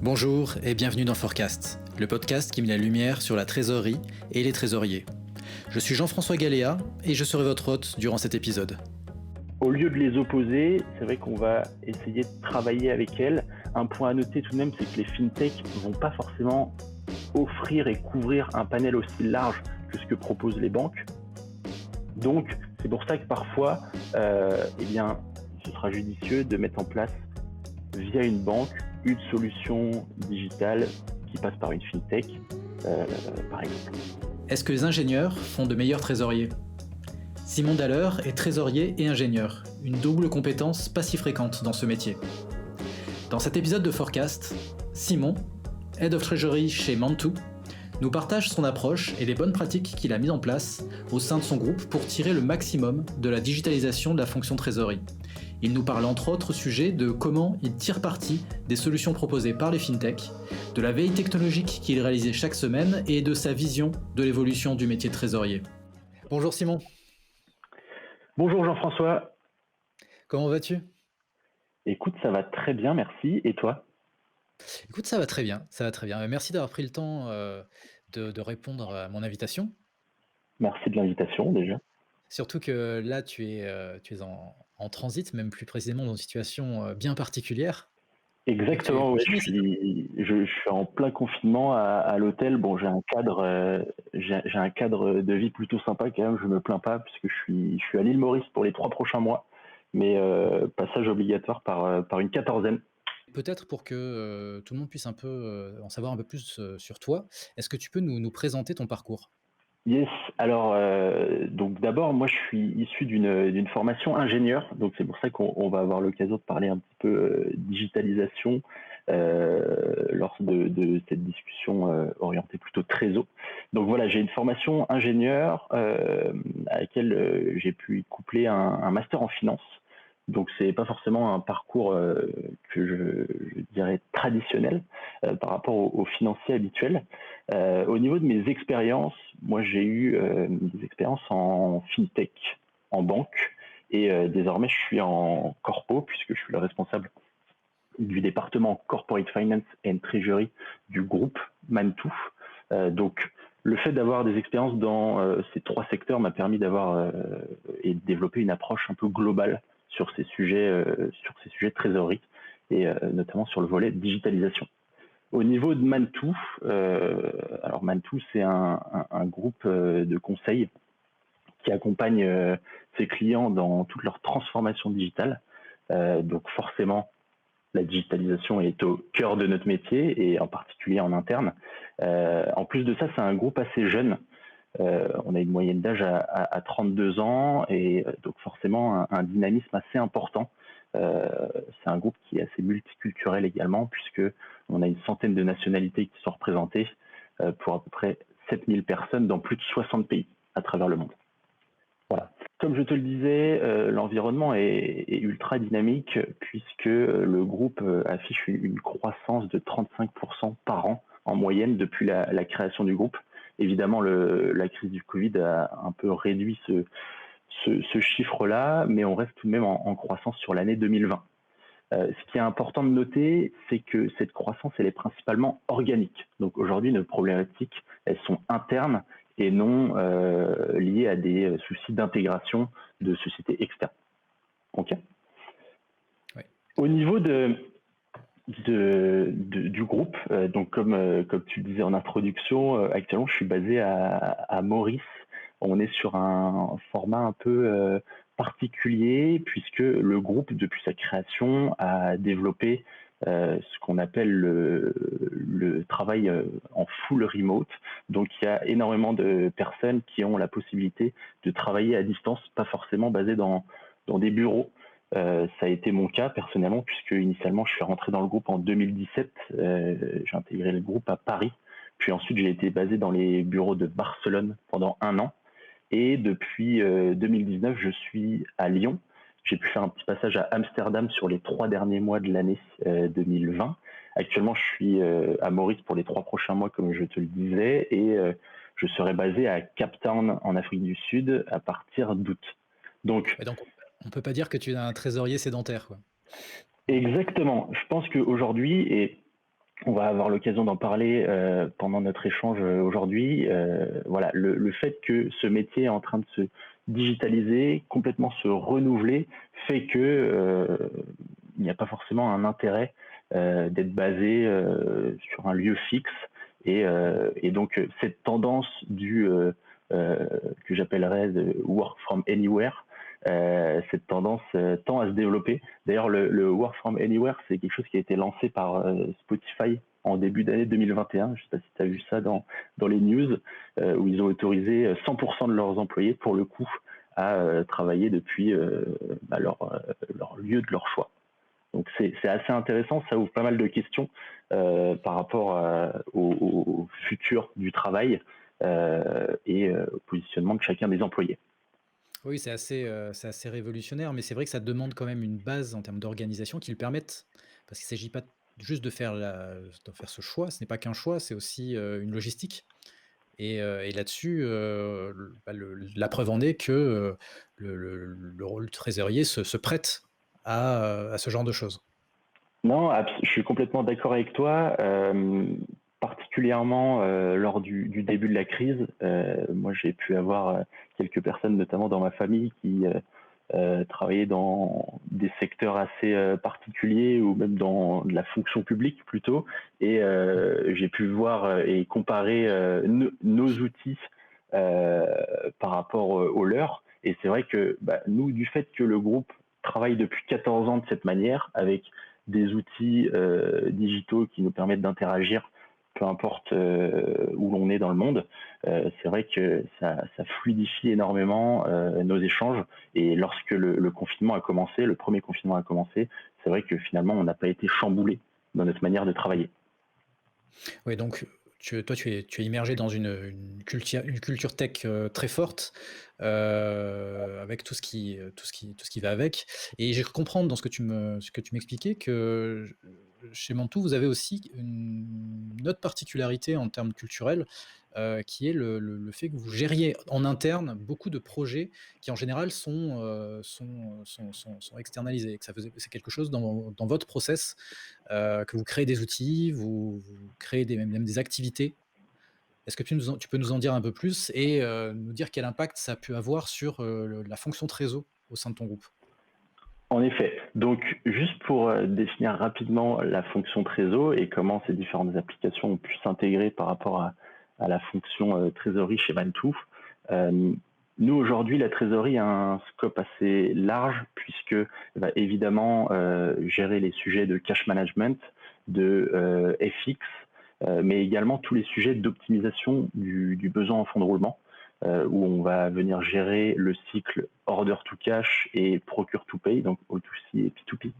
Bonjour et bienvenue dans Forecast, le podcast qui met la lumière sur la trésorerie et les trésoriers. Je suis Jean-François Galéa et je serai votre hôte durant cet épisode. Au lieu de les opposer, c'est vrai qu'on va essayer de travailler avec elles. Un point à noter tout de même, c'est que les fintechs ne vont pas forcément offrir et couvrir un panel aussi large que ce que proposent les banques. Donc, c'est pour ça que parfois, ce sera judicieux de mettre en place, via une banque, une solution digitale qui passe par une fintech, par exemple. Est-ce que les ingénieurs font de meilleurs trésoriers ? Simon Daller est trésorier et ingénieur, une double compétence pas si fréquente dans ce métier. Dans cet épisode de Forecast, Simon, Head of Treasury chez Mantou, nous partage son approche et les bonnes pratiques qu'il a mises en place au sein de son groupe pour tirer le maximum de la digitalisation de la fonction trésorerie. Il nous parle entre autres sujets de comment il tire parti des solutions proposées par les fintechs, de la veille technologique qu'il réalisait chaque semaine et de sa vision de l'évolution du métier de trésorier. Bonjour Simon. Bonjour Jean-François. Comment vas-tu ? Écoute, ça va très bien, merci. Et toi ? Écoute, ça va très bien. Merci d'avoir pris le temps de répondre à mon invitation. Merci de l'invitation déjà. Surtout que là, tu es en transit, même plus précisément dans une situation bien particulière. Exactement, oui. Je suis en plein confinement à l'hôtel. Bon, j'ai un cadre de vie plutôt sympa quand même. Je me plains pas puisque je suis à l'île Maurice pour les 3 prochains mois, mais passage obligatoire par une quatorzaine. Peut-être pour que tout le monde puisse un peu en savoir un peu plus sur toi, est-ce que tu peux nous présenter ton parcours ? Yes. Alors, donc d'abord, moi, je suis issu d'une formation ingénieur, donc c'est pour ça qu'on va avoir l'occasion de parler un petit peu digitalisation lors de cette discussion orientée plutôt trésor. Donc voilà, j'ai une formation ingénieur à laquelle j'ai pu coupler un master en finance. Donc c'est pas forcément un parcours que je dirais traditionnel par rapport aux financiers habituels. Au niveau de mes expériences, moi j'ai eu des expériences en fintech, en banque, et désormais je suis en corpo puisque je suis le responsable du département Corporate Finance and Treasury du groupe Mantou. Donc le fait d'avoir des expériences dans ces 3 secteurs m'a permis d'avoir et de développer une approche un peu globale sur ces sujets de trésorerie et notamment sur le volet digitalisation. Au niveau de Mantou, alors Mantou c'est un groupe de conseil qui accompagne ses clients dans toute leur transformation digitale. Donc forcément, la digitalisation est au cœur de notre métier et en particulier en interne. En plus de ça, c'est un groupe assez jeune. On a une moyenne d'âge à 32 ans et donc forcément un dynamisme assez important. C'est un groupe qui est assez multiculturel également puisque on a une centaine de nationalités qui sont représentées pour à peu près 7000 personnes dans plus de 60 pays à travers le monde. Voilà. Comme je te le disais, l'environnement est ultra dynamique puisque le groupe affiche une croissance de 35% par an en moyenne depuis la création du groupe. Évidemment, la crise du Covid a un peu réduit ce chiffre-là, mais on reste tout de même en croissance sur l'année 2020. Ce qui est important de noter, c'est que cette croissance, elle est principalement organique. Donc aujourd'hui, nos problématiques, elles sont internes et non liées à des soucis d'intégration de sociétés externes. Ok. Oui. Au niveau du groupe, donc comme tu le disais en introduction, actuellement, je suis basé à Maurice. On est sur un format un peu particulier puisque le groupe, depuis sa création, a développé ce qu'on appelle le travail en full remote. Donc, il y a énormément de personnes qui ont la possibilité de travailler à distance, pas forcément basées dans des bureaux. Ça a été mon cas personnellement puisque initialement, je suis rentré dans le groupe en 2017. J'ai intégré le groupe à Paris. Puis ensuite, j'ai été basé dans les bureaux de Barcelone pendant 1 an. Et depuis 2019, je suis à Lyon. J'ai pu faire un petit passage à Amsterdam sur les 3 derniers mois de l'année 2020. Actuellement, je suis à Maurice pour les 3 prochains mois, comme je te le disais, et je serai basé à Cape Town, en Afrique du Sud, à partir d'août. Donc, on ne peut pas dire que tu es un trésorier sédentaire, quoi. Exactement. Je pense qu'aujourd'hui, et on va avoir l'occasion d'en parler pendant notre échange aujourd'hui. Voilà, le fait que ce métier est en train de se digitaliser, complètement se renouveler, fait que il n'y a pas forcément un intérêt d'être basé sur un lieu fixe. Et donc cette tendance que j'appellerais de work from anywhere, cette tendance tend à se développer. D'ailleurs, le Work from Anywhere, c'est quelque chose qui a été lancé par Spotify en début d'année 2021. Je ne sais pas si tu as vu ça dans les news, où ils ont autorisé 100% de leurs employés, pour le coup, à travailler depuis leur lieu de leur choix. Donc c'est assez intéressant, ça ouvre pas mal de questions par rapport au futur du travail et au positionnement de chacun des employés. Oui, c'est assez révolutionnaire, mais c'est vrai que ça demande quand même une base en termes d'organisation qui le permettent, parce qu'il ne s'agit pas juste de faire ce choix, ce n'est pas qu'un choix, c'est aussi une logistique. Et là-dessus, la preuve en est que le rôle de trésorier se prête à ce genre de choses. Non, je suis complètement d'accord avec toi. Particulièrement lors du début de la crise, moi j'ai pu avoir quelques personnes, notamment dans ma famille, qui travaillaient dans des secteurs assez particuliers, ou même dans de la fonction publique plutôt. Et j'ai pu voir et comparer nos outils par rapport aux leurs. Et c'est vrai que nous, du fait que le groupe travaille depuis 14 ans de cette manière, avec des outils digitaux qui nous permettent d'interagir, peu importe où l'on est dans le monde, c'est vrai que ça fluidifie énormément nos échanges. Et lorsque le confinement a commencé, le premier confinement a commencé, c'est vrai que finalement, on n'a pas été chamboulé dans notre manière de travailler. Oui, donc toi, tu es immergé dans une culture tech très forte, avec tout ce qui va avec. Et j'ai cru comprendre dans ce que tu m'expliquais que chez Mantoux, vous avez aussi une autre particularité en termes culturels, qui est le fait que vous gériez en interne beaucoup de projets qui en général sont externalisés, que c'est quelque chose dans votre process, que vous créez des outils, vous créez même des activités. Est-ce que tu peux nous en dire un peu plus et nous dire quel impact ça a pu avoir sur la fonction trésor au sein de ton groupe? En effet. Donc, juste pour définir rapidement la fonction trésor et comment ces différentes applications ont pu s'intégrer par rapport à la fonction trésorerie chez Mantoux. Nous, aujourd'hui, la trésorerie a un scope assez large, puisque va évidemment gérer les sujets de cash management, de FX, mais également tous les sujets d'optimisation du besoin en fonds de roulement, où on va venir gérer le cycle order to cash et procure to pay, donc O2C et P2P.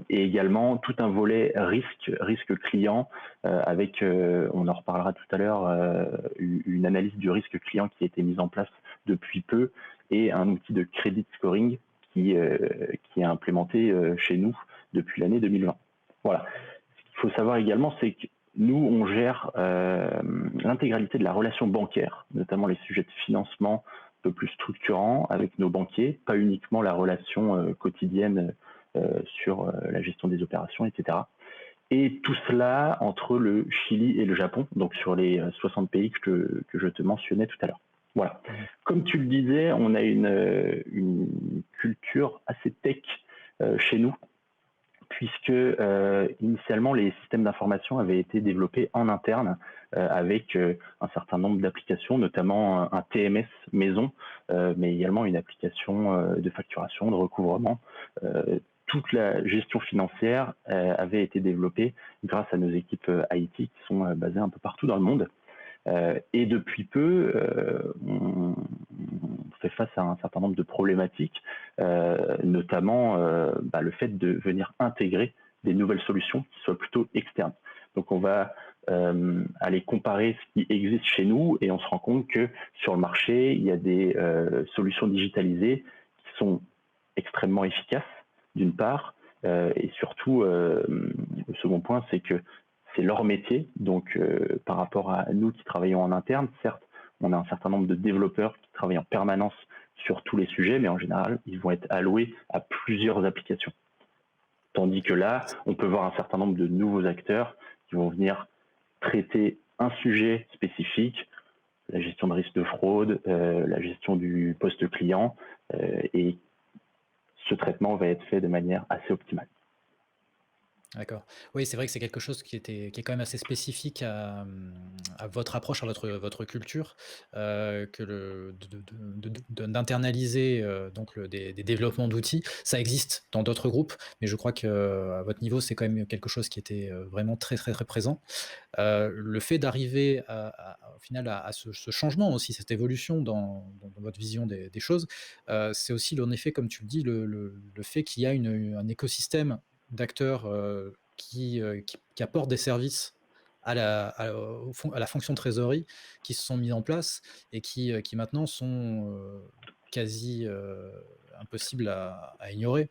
Et également tout un volet risque client, avec, on en reparlera tout à l'heure, une analyse du risque client qui a été mise en place depuis peu, et un outil de credit scoring qui est implémenté chez nous depuis l'année 2020. Voilà. Ce qu'il faut savoir également, c'est que nous, on gère l'intégralité de la relation bancaire, notamment les sujets de financement un peu plus structurants avec nos banquiers, pas uniquement la relation quotidienne sur la gestion des opérations, etc. Et tout cela entre le Chili et le Japon, donc sur les 60 pays que je te mentionnais tout à l'heure. Voilà. Comme tu le disais, on a une culture assez tech chez nous, puisque initialement les systèmes d'information avaient été développés en interne avec un certain nombre d'applications, notamment un TMS maison, mais également une application de facturation, de recouvrement. Toute la gestion financière avait été développée grâce à nos équipes IT qui sont basées un peu partout dans le monde. Et depuis peu, on fait face à un certain nombre de problématiques, notamment le fait de venir intégrer des nouvelles solutions qui soient plutôt externes. Donc on va aller comparer ce qui existe chez nous, et on se rend compte que sur le marché, il y a des solutions digitalisées qui sont extrêmement efficaces, d'une part, et surtout, le second point, c'est que c'est leur métier. Donc, par rapport à nous qui travaillons en interne, certes, on a un certain nombre de développeurs qui travaillent en permanence sur tous les sujets, mais en général, ils vont être alloués à plusieurs applications. Tandis que là, on peut voir un certain nombre de nouveaux acteurs qui vont venir traiter un sujet spécifique, la gestion de risque de fraude, la gestion du poste client, et ce traitement va être fait de manière assez optimale. D'accord. Oui, c'est vrai que c'est quelque chose qui est quand même assez spécifique à votre approche, à votre culture, que d'internaliser donc des développements d'outils. Ça existe dans d'autres groupes, mais je crois qu'à votre niveau, c'est quand même quelque chose qui était vraiment très, très, très présent. Le fait d'arriver au final à ce changement aussi, cette évolution dans votre vision des choses, c'est aussi en effet, comme tu le dis, le fait qu'il y a un écosystème d'acteurs qui apportent des services à la fonction trésorerie qui se sont mis en place et qui maintenant sont quasi impossibles à ignorer.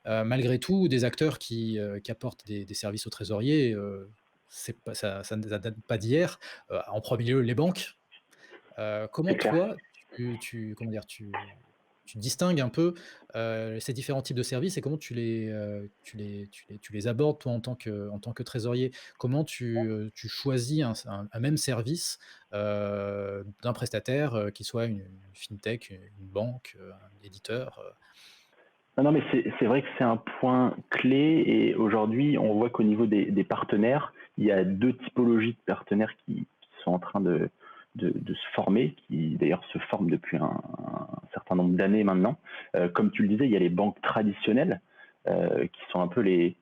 Malgré tout, des acteurs qui apportent des services aux trésoriers, ça ne date pas d'hier. En premier lieu, les banques. Comment C'est clair. toi, comment dire, tu distingues un peu ces différents types de services et comment tu les abordes toi en tant que trésorier? Comment tu choisis un même service d'un prestataire, qui soit une fintech, une banque, un éditeur? Non, non, mais c'est vrai que c'est un point clé et aujourd'hui, on voit qu'au niveau des partenaires, il y a deux typologies de partenaires qui sont en train de se former, qui d'ailleurs se forment depuis un certain nombre d'années maintenant. Comme tu le disais, il y a les banques traditionnelles qui sont un peu les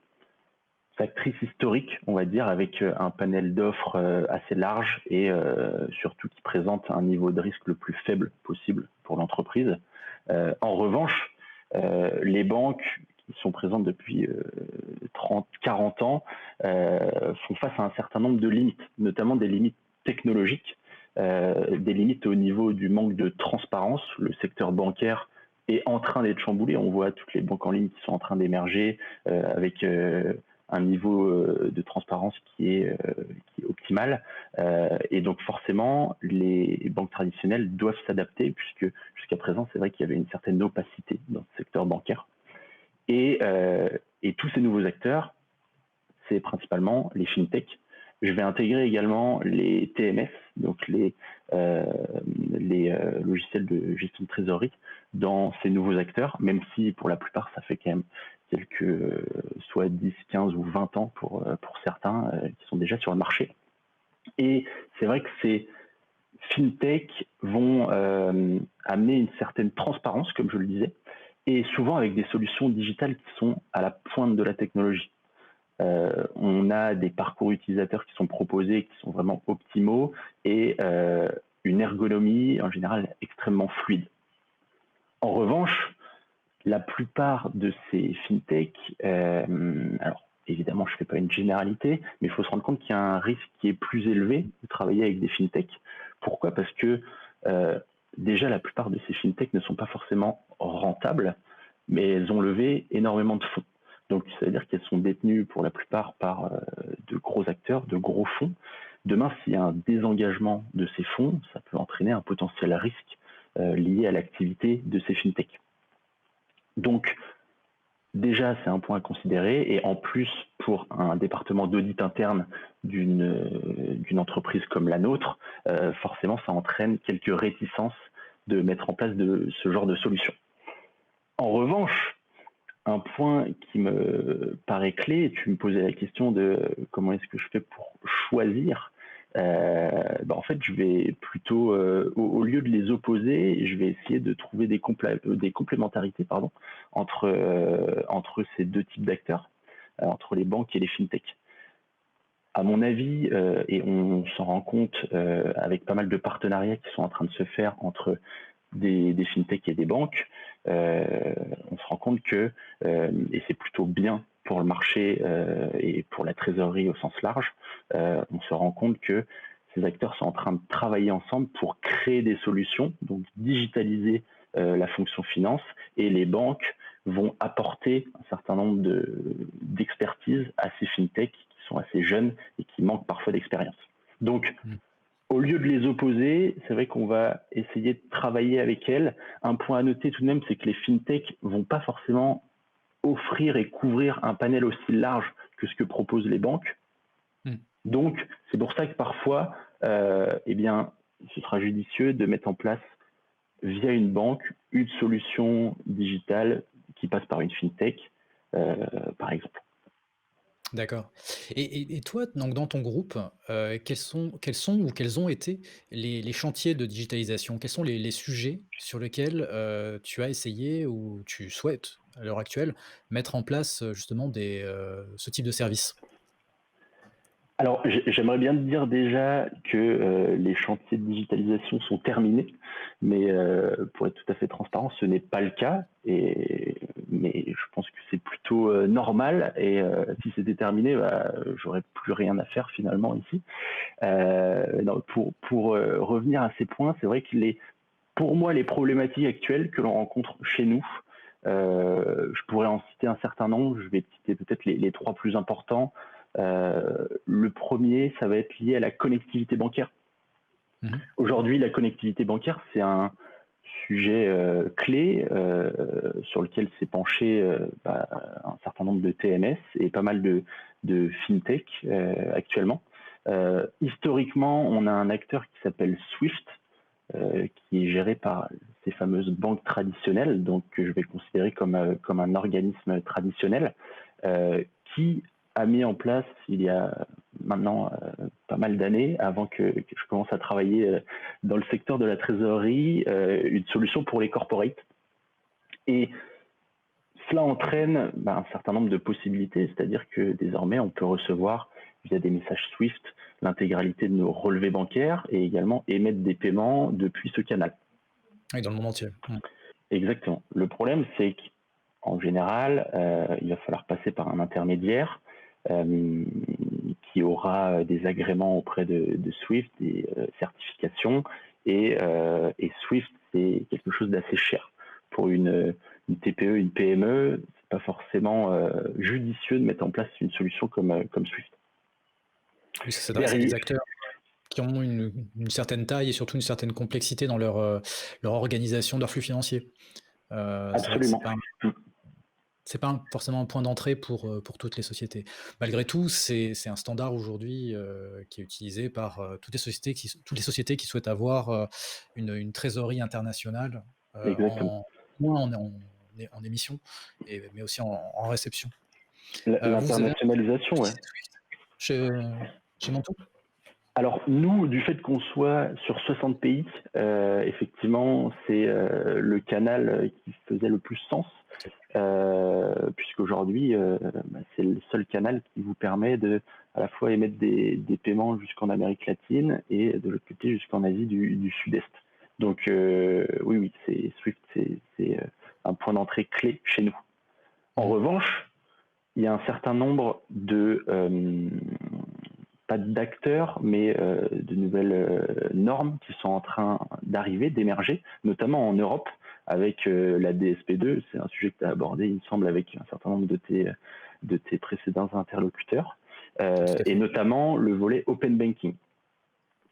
actrices historiques, on va dire, avec un panel d'offres assez large et surtout qui présentent un niveau de risque le plus faible possible pour l'entreprise. En revanche, les banques qui sont présentes depuis 30, 40 ans font face à un certain nombre de limites, notamment des limites technologiques, des limites au niveau du manque de transparence. Le secteur bancaire est en train d'être chamboulé. On voit toutes les banques en ligne qui sont en train d'émerger avec un niveau de transparence qui est optimal. Et donc forcément, les banques traditionnelles doivent s'adapter puisque jusqu'à présent, c'est vrai qu'il y avait une certaine opacité dans le secteur bancaire. Et tous ces nouveaux acteurs, c'est principalement les fintechs. Je vais intégrer également les TMS, donc les logiciels de gestion de trésorerie, dans ces nouveaux acteurs, même si pour la plupart, ça fait quand même soit 10, 15 ou 20 ans pour certains qui sont déjà sur le marché. Et c'est vrai que ces fintech vont amener une certaine transparence, comme je le disais, et souvent avec des solutions digitales qui sont à la pointe de la technologie. On a des parcours utilisateurs qui sont proposés, qui sont vraiment optimaux, et une ergonomie en général extrêmement fluide. En revanche, la plupart de ces fintechs, alors évidemment je ne fais pas une généralité, mais il faut se rendre compte qu'il y a un risque qui est plus élevé de travailler avec des fintechs. Pourquoi? Parce que déjà la plupart de ces fintechs ne sont pas forcément rentables, mais elles ont levé énormément de fonds. Donc ça veut dire qu'elles sont détenues pour la plupart par de gros acteurs, de gros fonds. Demain, s'il y a un désengagement de ces fonds, ça peut entraîner un potentiel risque lié à l'activité de ces fintechs. Donc, déjà, c'est un point à considérer. Et en plus, pour un département d'audit interne d'une entreprise comme la nôtre, forcément, ça entraîne quelques réticences de mettre en place ce genre de solution. En revanche, un point qui me paraît clé, tu me posais la question de comment est-ce que je fais pour choisir. En fait, je vais plutôt, au lieu de les opposer, je vais essayer de trouver des complémentarités entre ces deux types d'acteurs, entre les banques et les fintechs. À mon avis, et on s'en rend compte avec pas mal de partenariats qui sont en train de se faire entre des fintechs et des banques, on se rend compte que, et c'est plutôt bien pour le marché et pour la trésorerie au sens large, on se rend compte que ces acteurs sont en train de travailler ensemble pour créer des solutions, donc digitaliser la fonction finance, et les banques vont apporter un certain nombre d'expertise à ces fintechs qui sont assez jeunes et qui manquent parfois d'expérience. Donc, au lieu de les opposer, c'est vrai qu'on va essayer de travailler avec elles. Un point à noter tout de même, c'est que les fintechs vont pas forcément offrir et couvrir un panel aussi large que ce que proposent les banques. Donc, c'est pour ça que parfois, eh bien, ce sera judicieux de mettre en place, via une banque, une solution digitale qui passe par une fintech, par exemple. D'accord. Et toi, donc dans ton groupe, quels ont été les chantiers de digitalisation? Quels sont les sujets sur lesquels, tu as essayé ou tu souhaites, à l'heure actuelle, mettre en place, justement ce type de service? Alors, j'aimerais bien te dire déjà que les chantiers de digitalisation sont terminés, mais pour être tout à fait transparent, ce n'est pas le cas. Mais je pense que c'est plutôt normal. Et si c'était terminé, bah, j'aurais plus rien à faire finalement ici. Non, pour revenir à ces points, c'est vrai que pour moi, les problématiques actuelles que l'on rencontre chez nous, je pourrais en citer un certain nombre. Je vais citer peut-être les trois plus importants. Le premier, ça va être lié à la connectivité bancaire. Aujourd'hui, la connectivité bancaire, c'est un sujet clé sur lequel s'est penché un certain nombre de TMS et pas mal de fintech actuellement. Historiquement, on a un acteur qui s'appelle Swift, qui est géré par ces fameuses banques traditionnelles, donc que je vais considérer comme un organisme traditionnel, qui a mis en place, il y a maintenant pas mal d'années, avant que je commence à travailler dans le secteur de la trésorerie, une solution pour les corporates. Et cela entraîne un certain nombre de possibilités, c'est-à-dire que désormais, on peut recevoir via des messages Swift l'intégralité de nos relevés bancaires et également émettre des paiements depuis ce canal. Oui, dans le monde entier. Exactement. Le problème, c'est qu'en général, il va falloir passer par un intermédiaire qui aura des agréments auprès de Swift, des certifications, et Swift, c'est quelque chose d'assez cher. Pour une TPE, une PME, c'est pas forcément judicieux de mettre en place une solution comme Swift. Oui, ça s'adresse à des acteurs qui ont une certaine taille et surtout une certaine complexité dans leur organisation de leur flux financier. Absolument. C'est pas forcément un point d'entrée pour toutes les sociétés. Malgré tout, c'est un standard aujourd'hui qui est utilisé par toutes les sociétés qui souhaitent avoir une trésorerie internationale Exactement. en émission, mais aussi en réception. L'internationalisation, ouais. Chez Mantoux? Alors nous, du fait qu'on soit sur 60 pays, effectivement, c'est le canal qui faisait le plus sens, puisqu'aujourd'hui, c'est le seul canal qui vous permet de à la fois émettre des paiements jusqu'en Amérique latine et de l'autre côté jusqu'en Asie du Sud-Est. Donc oui, c'est Swift, c'est un point d'entrée clé chez nous. En revanche, il y a un certain nombre pas d'acteurs, mais de nouvelles normes qui sont en train d'arriver, d'émerger, notamment en Europe, avec la DSP2. C'est un sujet que tu as abordé, il me semble, avec un certain nombre de tes précédents interlocuteurs, et notamment le volet Open Banking.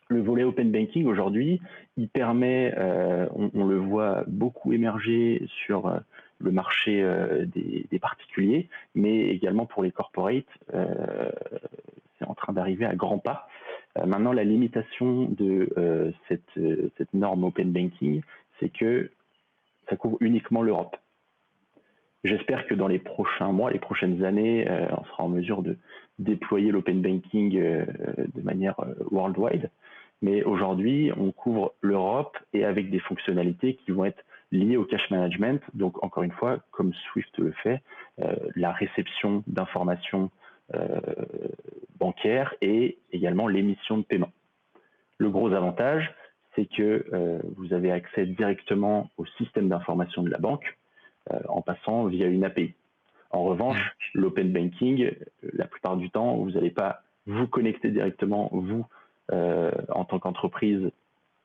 Le volet Open Banking, aujourd'hui, il permet, on le voit beaucoup émerger sur le marché des particuliers, mais également pour les corporates, c'est en train d'arriver à grands pas. Maintenant, la limitation de cette norme Open Banking, c'est que ça couvre uniquement l'Europe. J'espère que dans les prochains mois, les prochaines années, on sera en mesure de déployer l'Open Banking de manière worldwide. Mais aujourd'hui, on couvre l'Europe et avec des fonctionnalités qui vont être liées au cash management. Donc, encore une fois, comme Swift le fait, la réception d'informations bancaires et également l'émission de paiement. Le gros avantage, c'est que vous avez accès directement au système d'information de la banque en passant via une API. En revanche, l'open banking, la plupart du temps, vous n'allez pas vous connecter directement, vous, en tant qu'entreprise,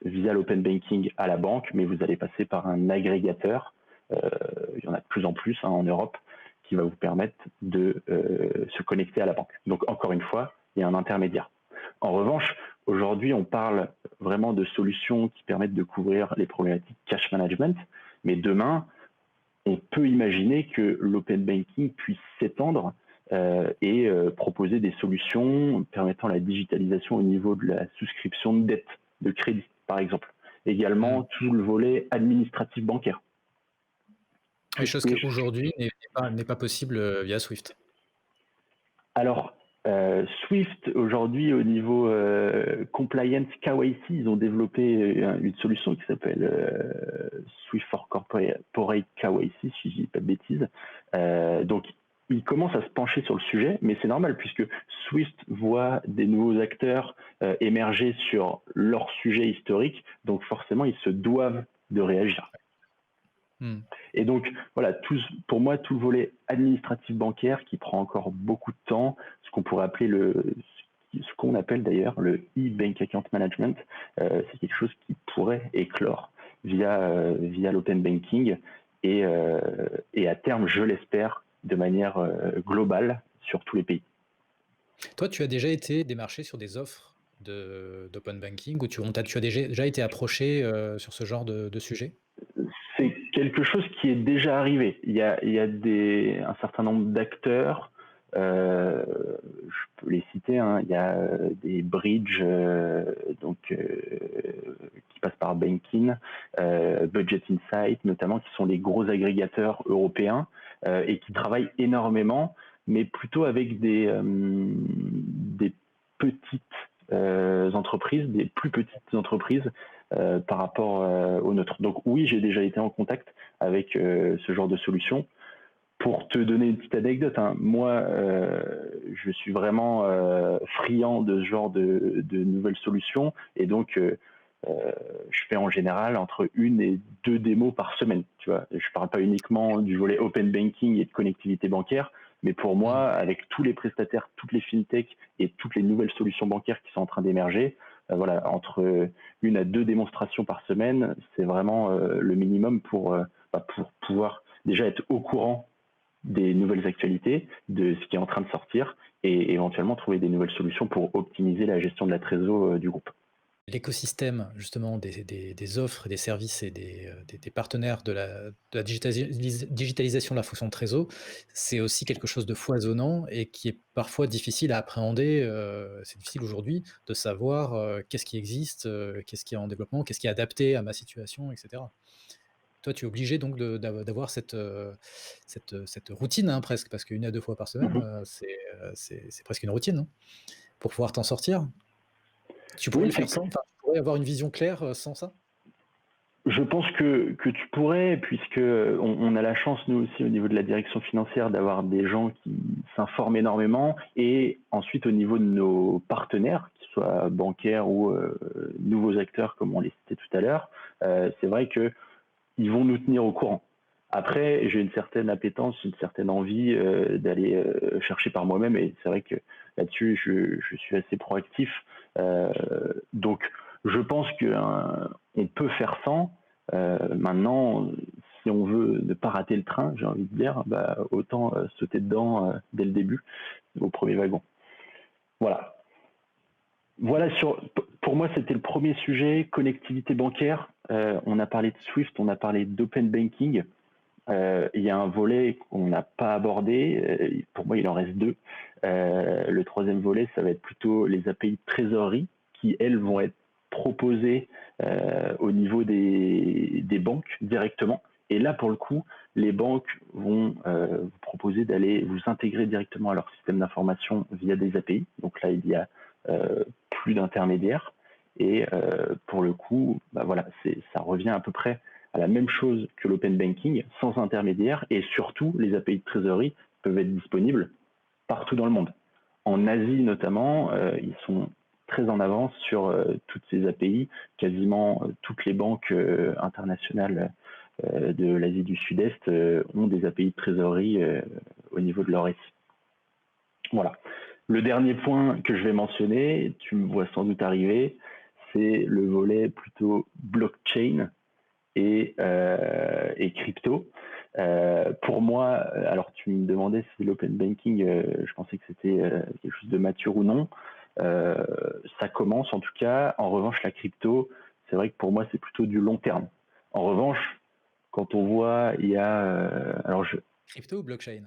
via l'open banking à la banque, mais vous allez passer par un agrégateur, il y en a de plus en plus en Europe, qui va vous permettre de se connecter à la banque. Donc, encore une fois, il y a un intermédiaire. En revanche, aujourd'hui, on parle vraiment de solutions qui permettent de couvrir les problématiques cash management, mais demain, on peut imaginer que l'open banking puisse s'étendre et proposer des solutions permettant la digitalisation au niveau de la souscription de dette, de crédit, par exemple. Également, tout le volet administratif bancaire. Les choses qui aujourd'hui n'est pas possible via Swift. Alors, Swift, aujourd'hui, au niveau compliance KYC, ils ont développé une solution qui s'appelle Swift for Corporate KYC, si je ne dis pas de bêtises. Donc, ils commencent à se pencher sur le sujet, mais c'est normal puisque Swift voit des nouveaux acteurs émerger sur leur sujet historique, donc forcément, ils se doivent de réagir. Et donc, voilà, pour moi, tout le volet administratif bancaire qui prend encore beaucoup de temps, ce qu'on pourrait appeler ce qu'on appelle d'ailleurs le e-bank account management, c'est quelque chose qui pourrait éclore via l'open banking et à terme, je l'espère, de manière globale sur tous les pays. Toi, tu as déjà été démarché sur des offres d'open banking ou tu as déjà été approché sur ce genre de sujet? C'est quelque chose qui est déjà arrivé. Il y a un certain nombre d'acteurs, je peux les citer, hein. Il y a des bridges qui passent par Bankin, Budget Insight notamment, qui sont les gros agrégateurs européens et qui travaillent énormément, mais plutôt avec des petites entreprises, des plus petites entreprises par rapport aux nôtres. Donc oui, j'ai déjà été en contact avec ce genre de solution. Pour te donner une petite anecdote, hein, moi, je suis vraiment friand de ce genre de nouvelles solutions et donc je fais en général entre 1 et 2 démos par semaine. Tu vois, je parle pas uniquement du volet open banking et de connectivité bancaire, mais pour moi, avec tous les prestataires, toutes les fintechs et toutes les nouvelles solutions bancaires qui sont en train d'émerger, voilà, entre 1 à 2 démonstrations par semaine, c'est vraiment le minimum pour pouvoir déjà être au courant des nouvelles actualités, de ce qui est en train de sortir et éventuellement trouver des nouvelles solutions pour optimiser la gestion de la trésor du groupe. L'écosystème justement des offres, des services et des partenaires de la digitalisation de la fonction de trésor, c'est aussi quelque chose de foisonnant et qui est parfois difficile à appréhender. C'est difficile aujourd'hui de savoir qu'est-ce qui existe, qu'est-ce qui est en développement, qu'est-ce qui est adapté à ma situation, etc. Toi, tu es obligé donc d'avoir cette routine, hein, presque, parce qu'1 à 2 fois par semaine, c'est presque une routine, non? Pour pouvoir t'en sortir? Tu pourrais le faire sans? Enfin, tu pourrais avoir une vision claire sans ça? Je pense que tu pourrais, puisque on a la chance, nous aussi, au niveau de la direction financière, d'avoir des gens qui s'informent énormément. Et ensuite, au niveau de nos partenaires, qu'ils soient bancaires ou nouveaux acteurs, comme on les citait tout à l'heure, c'est vrai qu'ils vont nous tenir au courant. Après, j'ai une certaine appétence, une certaine envie d'aller chercher par moi-même. Et c'est vrai que là-dessus, je suis assez proactif. Donc, je pense qu'on peut faire sans. Maintenant, si on veut ne pas rater le train, j'ai envie de dire, autant sauter dedans dès le début, au premier wagon. Voilà. Voilà, pour moi, c'était le premier sujet, connectivité bancaire. On a parlé de Swift, on a parlé d'open banking. Il y a un volet qu'on n'a pas abordé. Pour moi, il en reste 2. Le troisième volet, ça va être plutôt les API de trésorerie qui, elles, vont être proposées au niveau des banques directement. Et là, pour le coup, les banques vont vous proposer d'aller vous intégrer directement à leur système d'information via des API. Donc là, il y a plus d'intermédiaires. Et pour le coup, voilà, ça revient à peu près à la même chose que l'open banking, sans intermédiaire, et surtout, les API de trésorerie peuvent être disponibles partout dans le monde. En Asie notamment, ils sont très en avance sur toutes ces API. Quasiment toutes les banques internationales de l'Asie du Sud-Est ont des API de trésorerie au niveau de leur SI. Voilà. Le dernier point que je vais mentionner, tu me vois sans doute arriver, c'est le volet plutôt blockchain et crypto. Pour moi, alors tu me demandais si l'open banking, je pensais que c'était quelque chose de mature ou non. Ça commence en tout cas. En revanche, la crypto, c'est vrai que pour moi, c'est plutôt du long terme. En revanche, quand on voit, il y a, Crypto ou blockchain?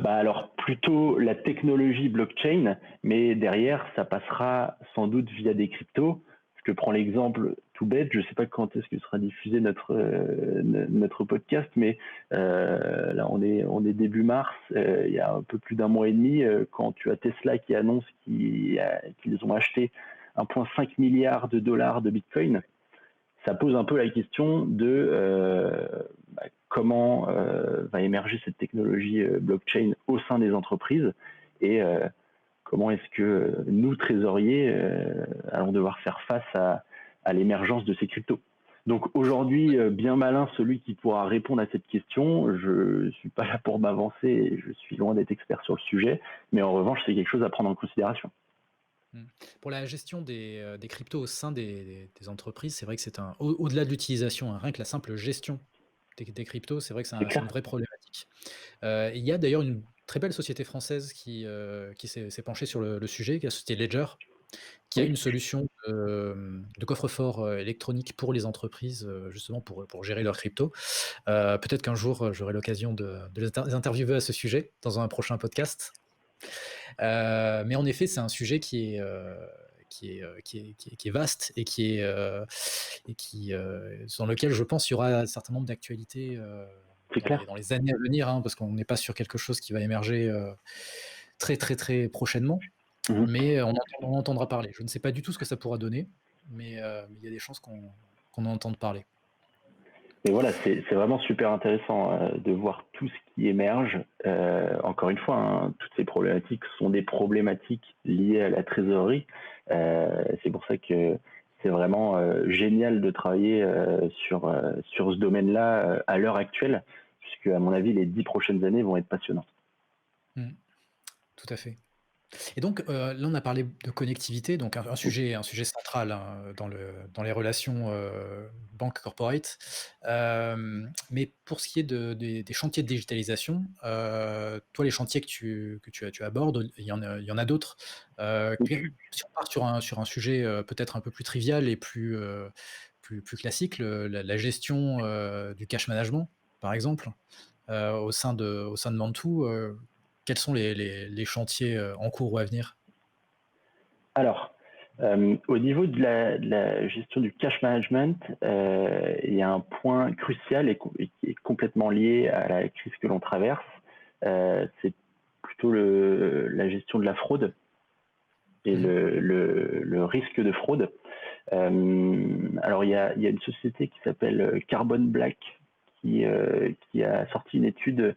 alors plutôt la technologie blockchain, mais derrière, ça passera sans doute via des cryptos. Je te prends l'exemple tout bête, je ne sais pas quand est-ce que sera diffusé notre podcast, mais là on est début mars, il y a un peu plus d'un mois et demi, quand tu as Tesla qui annonce qu'ils ont acheté 1,5 milliard de dollars de Bitcoin, ça pose un peu la question de comment va émerger cette technologie blockchain au sein des entreprises et comment est-ce que nous, trésoriers, allons devoir faire face à l'émergence de ces cryptos. Donc aujourd'hui, bien malin celui qui pourra répondre à cette question. Je ne suis pas là pour m'avancer et je suis loin d'être expert sur le sujet, mais en revanche, c'est quelque chose à prendre en considération. Pour la gestion des cryptos au sein des entreprises, c'est vrai que c'est au-delà de l'utilisation, hein, rien que la simple gestion des cryptos, c'est vrai que C'est c'est clair. une vraie problématique. Il y a d'ailleurs une très belle société française qui s'est penchée sur le sujet, qui est la société Ledger, qui a Oui. une solution de coffre-fort électronique pour les entreprises, justement pour gérer leurs cryptos. Peut-être qu'un jour, j'aurai l'occasion de les interviewer à ce sujet dans un prochain podcast. Mais en effet, c'est un sujet qui est vaste et sur lequel je pense il y aura un certain nombre d'actualités C'est clair. dans les années à venir, hein, parce qu'on n'est pas sur quelque chose qui va émerger très très très prochainement, Mhm. mais on en entendra parler. Je ne sais pas du tout ce que ça pourra donner, mais il y a des chances qu'on en entende parler. Et voilà, c'est vraiment super intéressant de voir tout ce qui émerge. Encore une fois, hein, toutes ces problématiques sont des problématiques liées à la trésorerie. C'est pour ça que c'est vraiment génial de travailler sur ce domaine-là à l'heure actuelle, puisque à mon avis, les 10 prochaines années vont être passionnantes. Tout à fait. Et donc, là, on a parlé de connectivité, donc un sujet central, hein, dans les relations banque corporate. Mais pour ce qui est des chantiers de digitalisation, toi, les chantiers que tu abordes, il y en a d'autres. Si on part sur un sujet peut-être un peu plus trivial et plus classique, la gestion du cash management, par exemple, au sein de Mantou, quels sont les chantiers en cours ou à venir? Alors, au niveau de la gestion du cash management, il y a un point crucial et qui est complètement lié à la crise que l'on traverse. C'est plutôt la gestion de la fraude et le risque de fraude. Alors, il y a une société qui s'appelle Carbon Black qui a sorti une étude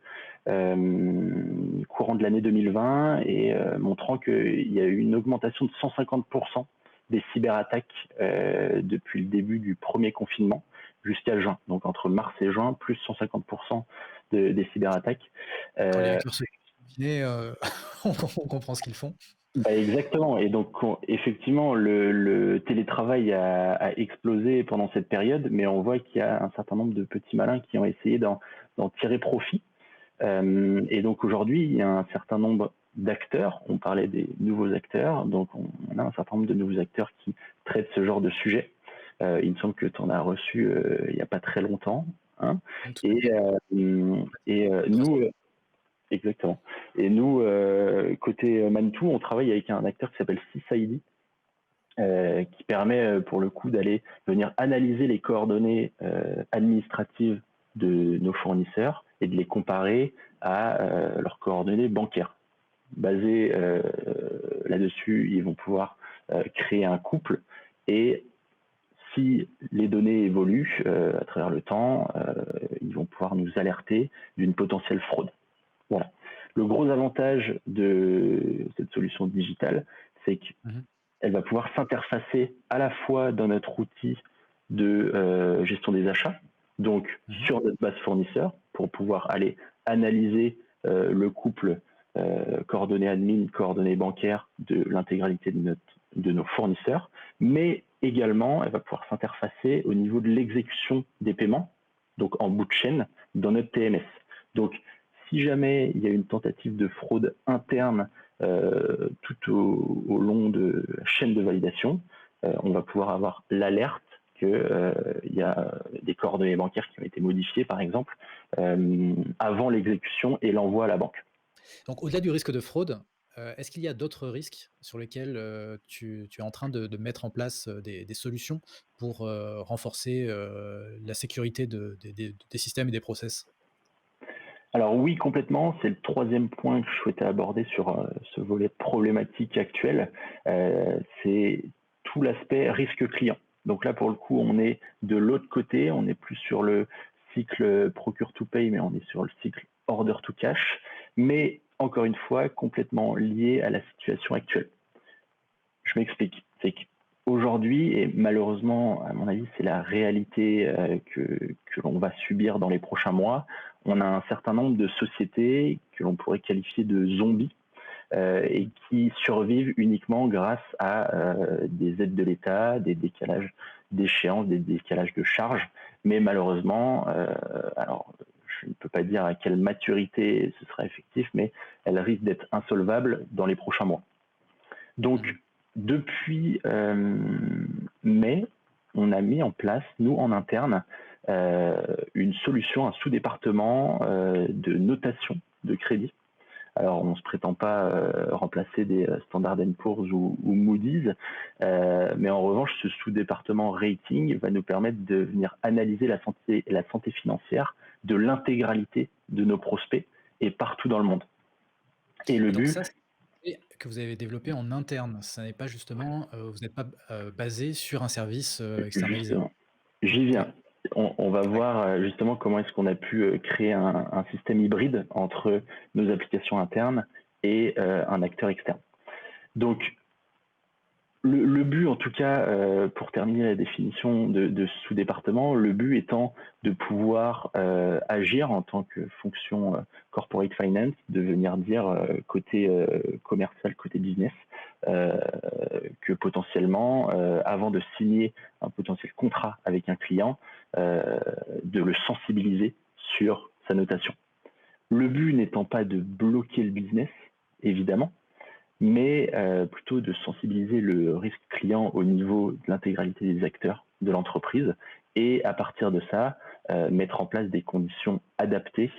courant de l'année 2020 et montrant qu'il y a eu une augmentation de 150% des cyberattaques depuis le début du premier confinement jusqu'à juin. Donc entre mars et juin, plus 150% des cyberattaques. Quand les hackers se font deviner, on comprend ce qu'ils font. Bah exactement. Et donc, effectivement, le télétravail a explosé pendant cette période, mais on voit qu'il y a un certain nombre de petits malins qui ont essayé d'en tirer profit. Et donc, aujourd'hui, il y a un certain nombre d'acteurs. On parlait des nouveaux acteurs. Donc, on a un certain nombre de nouveaux acteurs qui traitent ce genre de sujet. Il me semble que tu en as reçu il n'y a pas très longtemps. Hein. Et nous, exactement. Et nous, côté Manitou, on travaille avec un acteur qui s'appelle SysID, qui permet pour le coup d'aller venir analyser les coordonnées administratives de nos fournisseurs et de les comparer à leurs coordonnées bancaires. Basés là-dessus, ils vont pouvoir créer un couple et si les données évoluent à travers le temps, ils vont pouvoir nous alerter d'une potentielle fraude. Voilà. Le gros avantage de cette solution digitale, c'est qu'elle va pouvoir s'interfacer à la fois dans notre outil de gestion des achats, donc sur notre base fournisseur, pour pouvoir aller analyser le couple coordonnées admin, coordonnées bancaires de l'intégralité de nos fournisseurs, mais également, elle va pouvoir s'interfacer au niveau de l'exécution des paiements, donc en bout de chaîne, dans notre TMS. Donc, si jamais il y a une tentative de fraude interne tout au long de la chaîne de validation, on va pouvoir avoir l'alerte qu'il y a des coordonnées bancaires qui ont été modifiées, par exemple, avant l'exécution et l'envoi à la banque. Donc, au-delà du risque de fraude, est-ce qu'il y a d'autres risques sur lesquels tu es en train de mettre en place des solutions pour renforcer la sécurité des systèmes et des process? Alors oui, complètement. C'est le troisième point que je souhaitais aborder sur ce volet problématique actuel. C'est tout l'aspect risque client. Donc là, pour le coup, on est de l'autre côté. On n'est plus sur le cycle procure to pay, mais on est sur le cycle order to cash. Mais encore une fois, complètement lié à la situation actuelle. Je m'explique. C'est qu'aujourd'hui, et malheureusement, à mon avis, c'est la réalité que l'on va subir dans les prochains mois, on a un certain nombre de sociétés que l'on pourrait qualifier de zombies et qui survivent uniquement grâce à des aides de l'État, des décalages d'échéances, des décalages de charges. Mais malheureusement, alors je ne peux pas dire à quelle maturité ce sera effectif, mais elles risquent d'être insolvables dans les prochains mois. Donc, depuis mai, on a mis en place, nous en interne, une solution, un sous-département de notation de crédit. Alors, on ne se prétend pas remplacer des Standard & Poor's ou Moody's, mais en revanche, ce sous-département rating va nous permettre de venir analyser la santé financière de l'intégralité de nos prospects et partout dans le monde. Et le Donc but, ça, c'est que vous avez développé en interne. Ça n'est pas justement, vous n'êtes pas basé sur un service externalisé. justement, j'y viens. On va voir justement comment est-ce qu'on a pu créer un système hybride entre nos applications internes et un acteur externe. Donc, le but, en tout cas, pour terminer la définition de ce sous-département, le but étant de pouvoir agir en tant que fonction corporate finance, de venir dire côté commercial, côté business, que potentiellement, avant de signer un potentiel contrat avec un client, de le sensibiliser sur sa notation. Le but n'étant pas de bloquer le business, évidemment, mais plutôt de sensibiliser le risque client au niveau de l'intégralité des acteurs de l'entreprise et à partir de ça, mettre en place des conditions adaptées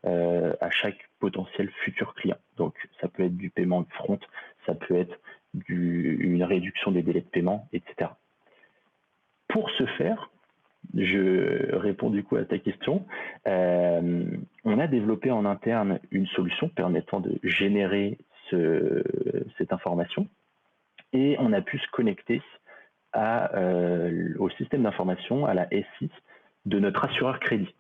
à chaque potentiel futur client. Donc ça peut être du paiement de front, ça peut être une réduction des délais de paiement, etc. Pour ce faire, je réponds du coup à ta question. On a développé en interne une solution permettant de générer cette information et on a pu se connecter au système d'information, à la SI de notre assureur crédit.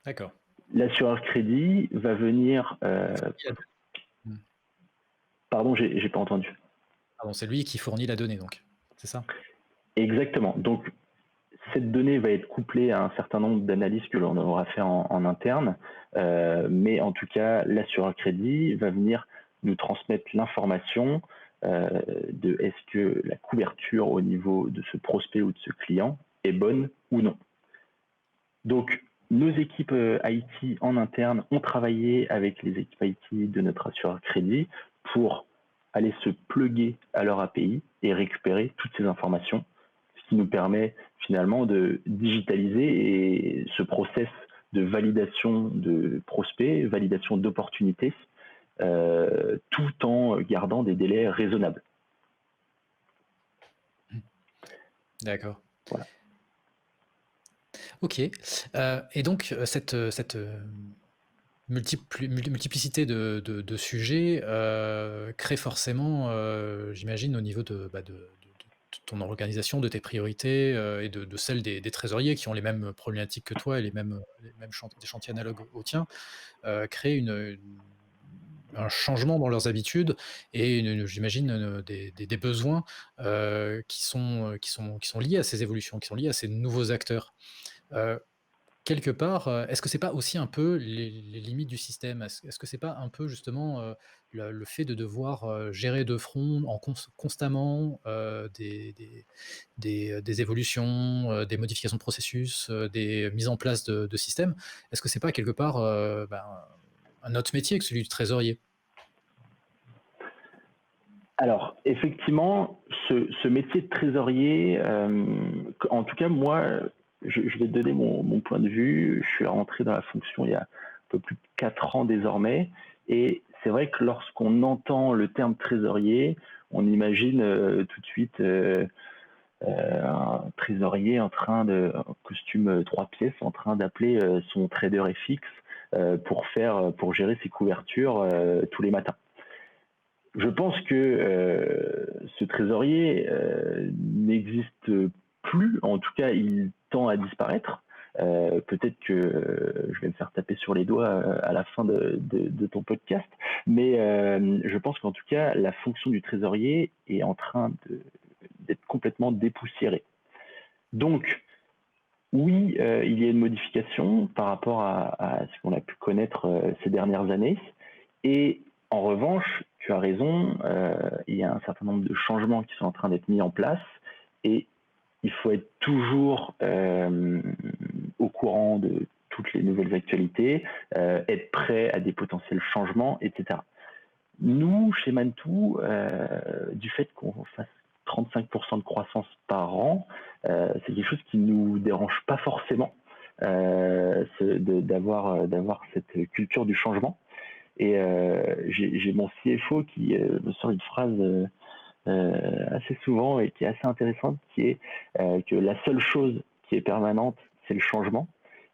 D'accord. L'assureur crédit va venir... Pardon, j'ai pas entendu. Pardon, c'est lui qui fournit la donnée, donc, c'est ça? Exactement. Donc, cette donnée va être couplée à un certain nombre d'analyses que l'on aura fait en interne, mais en tout cas, l'assureur crédit va venir nous transmettre l'information de est-ce que la couverture au niveau de ce prospect ou de ce client est bonne ou non. Donc, nos équipes IT en interne ont travaillé avec les équipes IT de notre assureur crédit pour aller se plugger à leur API et récupérer toutes ces informations, ce qui nous permet finalement de digitaliser et ce process de validation de prospects, validation d'opportunités, tout en gardant des délais raisonnables. D'accord. Voilà. Ok. Et donc, cette multiplicité de sujets crée forcément, j'imagine, au niveau de ton organisation, de tes priorités et de celles des trésoriers qui ont les mêmes problématiques que toi et les mêmes des chantiers analogues aux tiens, crée un changement dans leurs habitudes et j'imagine des besoins qui sont liés à ces évolutions, qui sont liés à ces nouveaux acteurs. Quelque part, est-ce que c'est pas aussi un peu les limites du système? Est-ce que c'est pas un peu justement le fait de devoir gérer de front constamment des évolutions, des modifications de processus, des mises en place de systèmes? Est-ce que c'est pas quelque part un autre métier que celui du trésorier? Alors, effectivement, ce métier de trésorier, en tout cas, moi, je vais te donner mon point de vue. Je suis rentré dans la fonction il y a un peu plus de 4 ans désormais. Et c'est vrai que lorsqu'on entend le terme trésorier, on imagine tout de suite un trésorier en costume 3 pièces en train d'appeler son trader FX pour gérer ses couvertures tous les matins. Je pense que ce trésorier n'existe plus, en tout cas il tend à disparaître. Peut-être que je vais me faire taper sur les doigts à la fin de ton podcast, mais je pense qu'en tout cas la fonction du trésorier est en train d'être complètement dépoussiérée. Donc oui, il y a une modification par rapport à ce qu'on a pu connaître ces dernières années, et en revanche, tu as raison, il y a un certain nombre de changements qui sont en train d'être mis en place, et il faut être toujours au courant de toutes les nouvelles actualités, être prêt à des potentiels changements, etc. Nous, chez Mantou, du fait qu'on fasse 35% de croissance par an, c'est quelque chose qui ne nous dérange pas forcément d'avoir cette culture du changement. Et j'ai mon CFO qui me sort une phrase assez souvent et qui est assez intéressante, qui est que la seule chose qui est permanente, c'est le changement.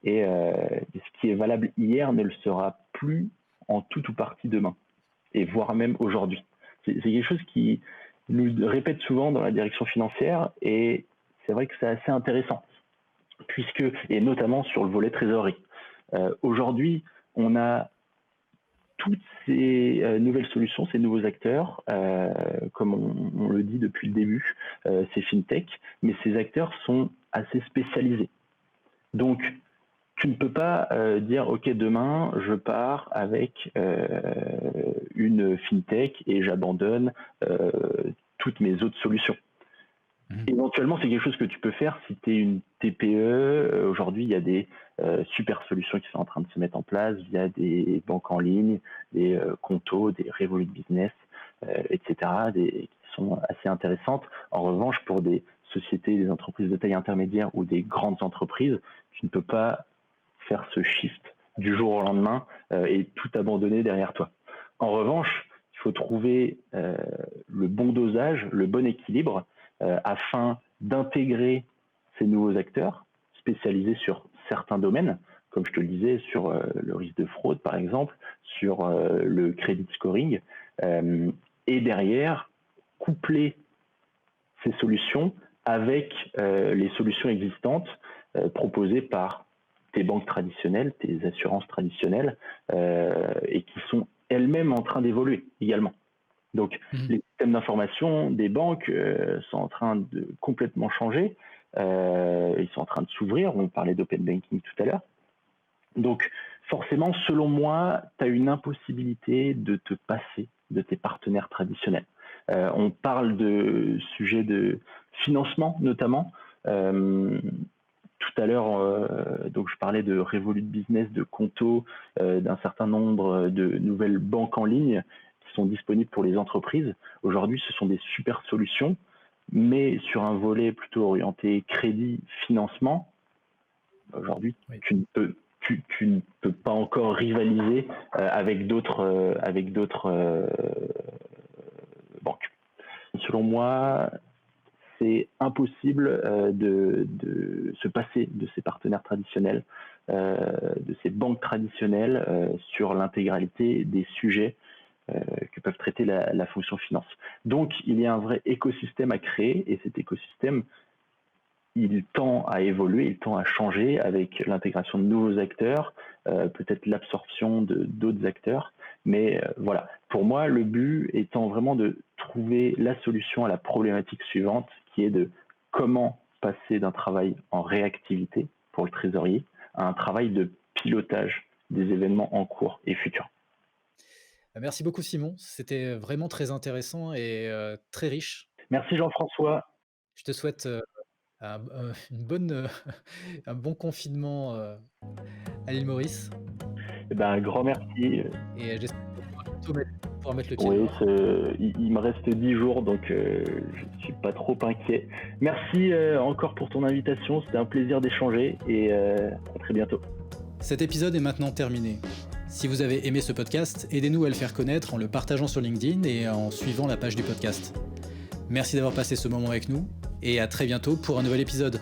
Et ce qui est valable hier ne le sera plus en tout ou partie demain, et voire même aujourd'hui. C'est quelque chose qui nous répète souvent dans la direction financière, et c'est vrai que c'est assez intéressant, et notamment sur le volet trésorerie. Aujourd'hui, on a toutes ces nouvelles solutions, ces nouveaux acteurs, comme on le dit depuis le début, c'est FinTech, mais ces acteurs sont assez spécialisés. Donc, tu ne peux pas dire, OK, demain, je pars avec une FinTech et j'abandonne toutes mes autres solutions. Éventuellement, c'est quelque chose que tu peux faire si tu es une TPE. Aujourd'hui, il y a des super solutions qui sont en train de se mettre en place via des banques en ligne, des Conto, des Revolut Business, etc., qui sont assez intéressantes. En revanche, pour des sociétés, des entreprises de taille intermédiaire ou des grandes entreprises, tu ne peux pas faire ce shift du jour au lendemain et tout abandonner derrière toi. En revanche, il faut trouver le bon dosage, le bon équilibre afin d'intégrer ces nouveaux acteurs spécialisés sur certains domaines, comme je te le disais, sur le risque de fraude par exemple, sur le credit scoring, et derrière coupler ces solutions avec les solutions existantes proposées par tes banques traditionnelles, tes assurances traditionnelles, et qui sont elles-mêmes en train d'évoluer également. Donc, les systèmes d'information des banques sont en train de complètement changer. Ils sont en train de s'ouvrir. On parlait d'open banking tout à l'heure. Donc, forcément, selon moi, tu as une impossibilité de te passer de tes partenaires traditionnels. On parle de sujets de financement, notamment. Tout à l'heure, donc je parlais de Revolut Business, de Conto, d'un certain nombre de nouvelles banques en ligne qui sont disponibles pour les entreprises. Aujourd'hui, ce sont des super solutions, mais sur un volet plutôt orienté crédit, financement. Aujourd'hui, oui, tu ne peux pas encore rivaliser avec d'autres banques. Selon moi, c'est impossible de se passer de ces partenaires traditionnels, de ces banques traditionnelles sur l'intégralité des sujets que peuvent traiter la fonction finance. Donc, il y a un vrai écosystème à créer, et cet écosystème, il tend à évoluer, il tend à changer avec l'intégration de nouveaux acteurs, peut-être l'absorption d'autres acteurs. Mais voilà, pour moi, le but étant vraiment de trouver la solution à la problématique suivante, qui est de comment passer d'un travail en réactivité pour le trésorier à un travail de pilotage des événements en cours et futurs. Merci beaucoup Simon, c'était vraiment très intéressant et très riche. Merci Jean-François. Je te souhaite une bonne, un bon confinement à l'île Maurice. Eh ben, un grand merci. Et j'espère pouvoir mettre le pied Oui, dehors. il me reste 10 jours, donc je ne suis pas trop inquiet. Merci encore pour ton invitation, c'était un plaisir d'échanger et à très bientôt. Cet épisode est maintenant terminé. Si vous avez aimé ce podcast, aidez-nous à le faire connaître en le partageant sur LinkedIn et en suivant la page du podcast. Merci d'avoir passé ce moment avec nous et à très bientôt pour un nouvel épisode.